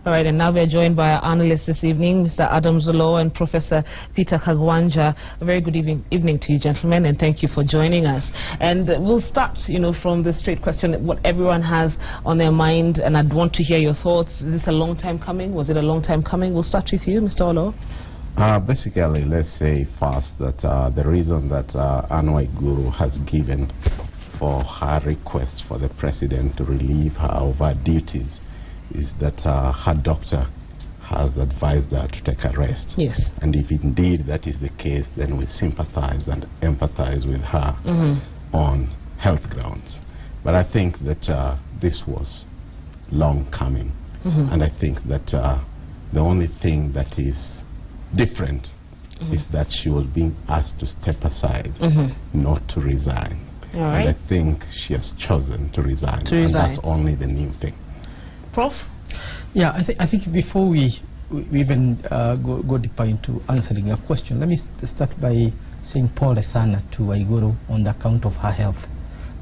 All right, and now we're joined by our analysts this evening, Mr. Adam Zolo and Professor Peter Kagwanja. A very good evening to you, gentlemen, and thank you for joining us. And we'll start, from the straight question, what everyone has on their mind, and I'd want to hear your thoughts. Is this a long time coming? Was it a long time coming? We'll start with you, Mr. Olo. Basically, let's say first that the reason that Waiguru has given for her request for the president to relieve her of her duties is that her doctor has advised her to take a rest. Yes. And if indeed that is the case, then we sympathize and empathize with her on health grounds. But I think that this was long coming. And I think that the only thing that is different is that she was being asked to step aside, not to resign. All right. And I think she has chosen to resign. And that's only the new thing. Prof? Yeah, I think before we even go deeper into answering your question, let me start by saying Paul Sana to Waiguru on the account of her health.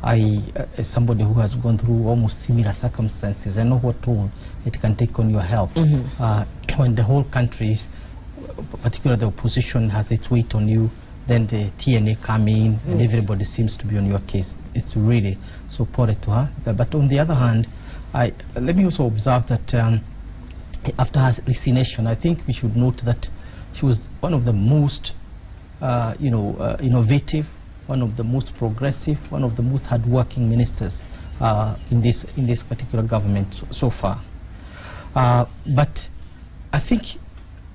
As somebody who has gone through almost similar circumstances, I know what toll it can take on your health. When the whole country, particularly the opposition, has its weight on you, then the TNA come in and everybody seems to be on your case. It's really so poor to her. But on the other hand, let me also observe that after her resignation, I think we should note that she was one of the most innovative, one of the most progressive, one of the most hardworking ministers in this particular government so far. But I think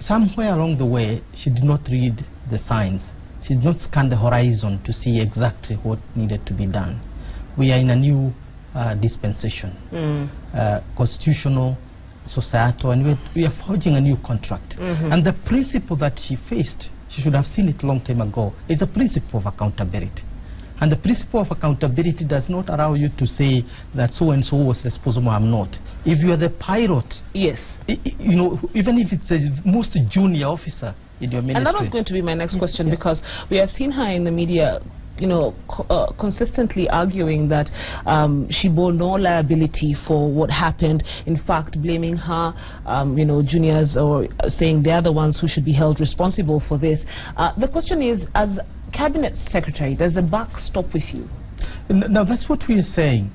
somewhere along the way, she did not read the signs. She did not scan the horizon to see exactly what needed to be done. We are in a new dispensation, constitutional, societal, and we are forging a new contract. And the principle that she faced, she should have seen it a long time ago, is the principle of accountability. And the principle of accountability does not allow you to say that so-and-so was responsible, I'm not. If you are the pilot, yes, even if it's the most junior officer in your ministry. And that was going to be my next question, because we have seen her in the media, consistently arguing that she bore no liability for what happened. In fact, blaming her, juniors, or saying they're the ones who should be held responsible for this. The question is, as cabinet secretary, does the buck stop with you? Now, that's what we are saying.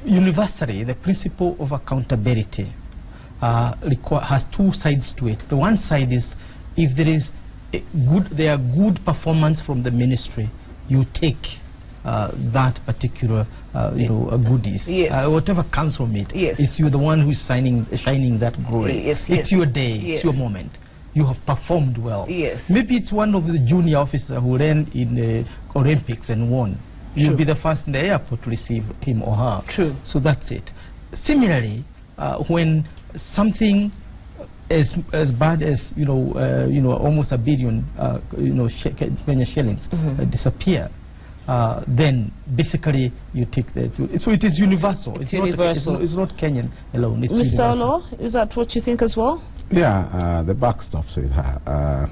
Universally, the principle of accountability has two sides to it. The one side is, if there are good performance from the ministry, you take that particular goodies. Whatever comes from it, it's you the one who's shining that glory. It's your day, it's your moment. You have performed well. Maybe it's one of the junior officers who ran in the Olympics and won. You'll be the first in the airport to receive him or her. True. So that's it. Similarly, when something as bad as almost $1 billion Kenya shillings disappear, then basically you take that. So it is universal. It's universal. It's not Kenyan alone. It's Mr. Olo, is that what you think as well? Yeah, the buck stops with her.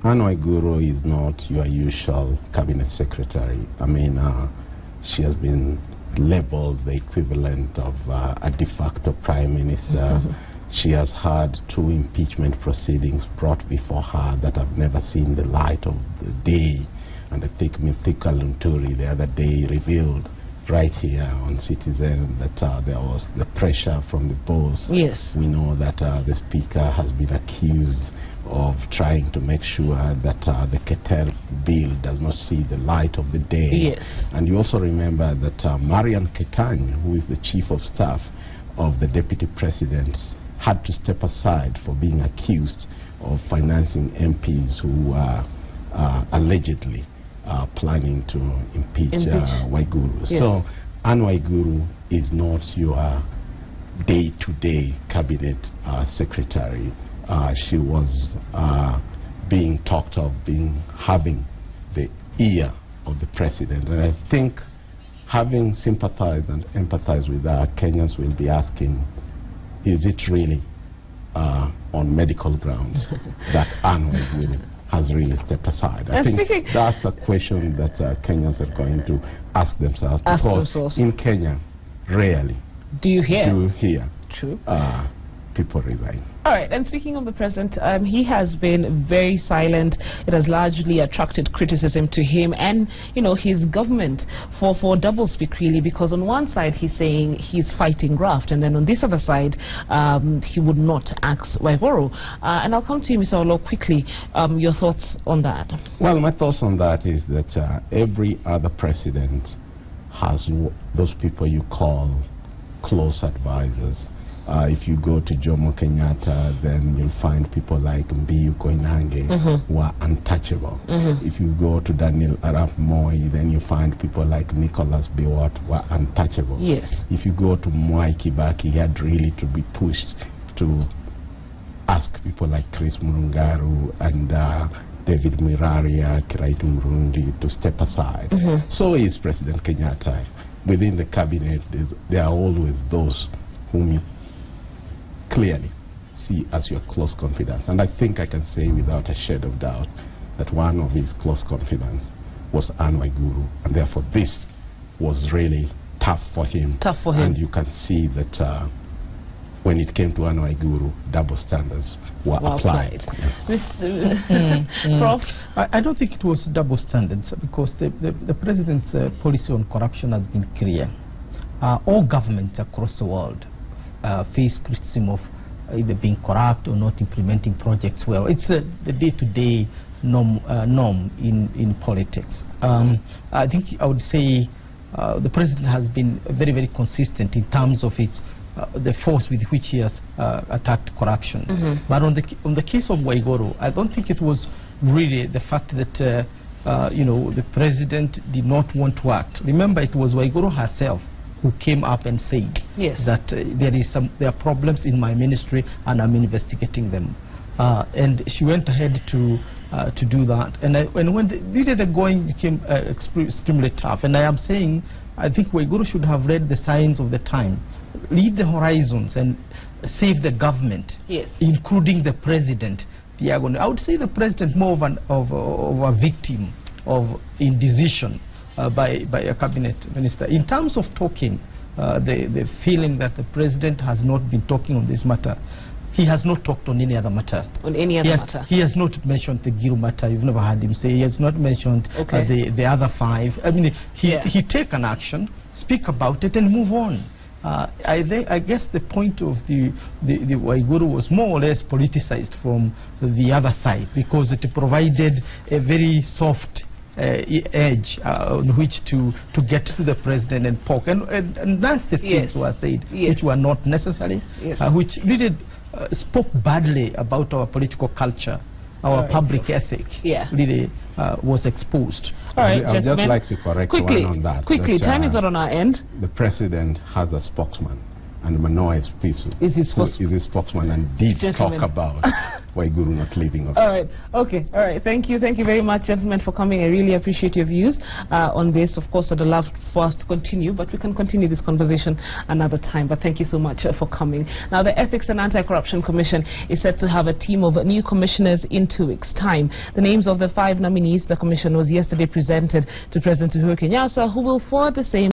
Waiguru is not your usual cabinet secretary. I mean, she has been labeled the equivalent of a de facto prime minister. She has had 2 impeachment proceedings brought before her that have never seen the light of the day. And I think Mithika Lunturi the other day revealed right here on Citizen that there was the pressure from the boss. Yes. We know that the speaker has been accused of trying to make sure that the Keter bill does not see the light of the day. Yes. And you also remember that Marian Ketany, who is the chief of staff of the deputy president, had to step aside for being accused of financing MPs who are allegedly planning to impeach Waiguru. Yes. So Waiguru is not your day-to-day cabinet secretary. She was being talked of having the ear of the president. And I think having sympathized and empathized with her, Kenyans will be asking, is it really on medical grounds that Waiguru has really stepped aside? I think that's a question that Kenyans are going to ask themselves, because in Kenya, rarely do you hear True. people resign. All right, and speaking of the president, he has been very silent. It has largely attracted criticism to him and, you know, his government for doublespeak, really, because on one side he's saying he's fighting graft, and then on this other side he would not ask Waiguru. And I'll come to you, Mr. Olo, quickly. Your thoughts on that? Well, my thoughts on that is that every other president has those people you call close advisors. If you go to Jomo Kenyatta, then you'll find people like Mbiu Koinange who are untouchable. If you go to Daniel Arap Moi, then you find people like Nicholas Biwott who are untouchable. Yes. If you go to Mwai Kibaki, he had really to be pushed to ask people like Chris Murungaru and David Miraria, Kiraitu Murundi to step aside. So is President Kenyatta. Within the cabinet, there are always those whom you clearly see as your close confidants. And I think I can say without a shade of doubt that one of his close confidants was Anne Waiguru, and therefore this was really tough for him. Tough for him. And you can see that when it came to Anne Waiguru, double standards were applied. Prof? I don't think it was double standards, because the president's policy on corruption has been clear. All governments across the world face criticism of either being corrupt or not implementing projects well. It's the day-to-day norm in politics. I think I would say the president has been very, very consistent in terms of the force with which he has attacked corruption. But on the case of Waiguru, I don't think it was really the fact that you know, the president did not want to act. Remember, it was Waiguru herself who came up and said that there are problems in my ministry and I'm investigating them. And she went ahead to do that. And when the going became extremely tough, and I am saying, I think Waiguru should have read the signs of the time, lead the horizons and save the government, including the president. I would say the president more of a victim of indecision by a cabinet minister. In terms of talking, the feeling that the president has not been talking on this matter. He has not talked on any other matter. On any other matter? He has not mentioned the Giru matter. You've never heard him say. He has not mentioned the other five. I mean, he take an action, speak about it, and move on. I guess the point of the Waiguru was more or less politicized from the other side, because it provided a very soft edge on which to get to the president and poke. And that's the things were said, which were not necessary, which really spoke badly about our political culture. Our public ethic really was exposed. All right, I would just like to correct one on that. Quickly, time is not on our end. The president has a spokesman, and Manoa is his spokesman, and did talk about Waiguru not leaving office. All right, okay, all right. Thank you very much, gentlemen, for coming. I really appreciate your views on this. Of course, I'd love for us to continue, but we can continue this conversation another time. But thank you so much for coming. Now, the Ethics and Anti-Corruption Commission is set to have a team of new commissioners in 2 weeks' time. The names of the 5 nominees the commission was yesterday presented to President Uhuru Kenyatta, who will forward the same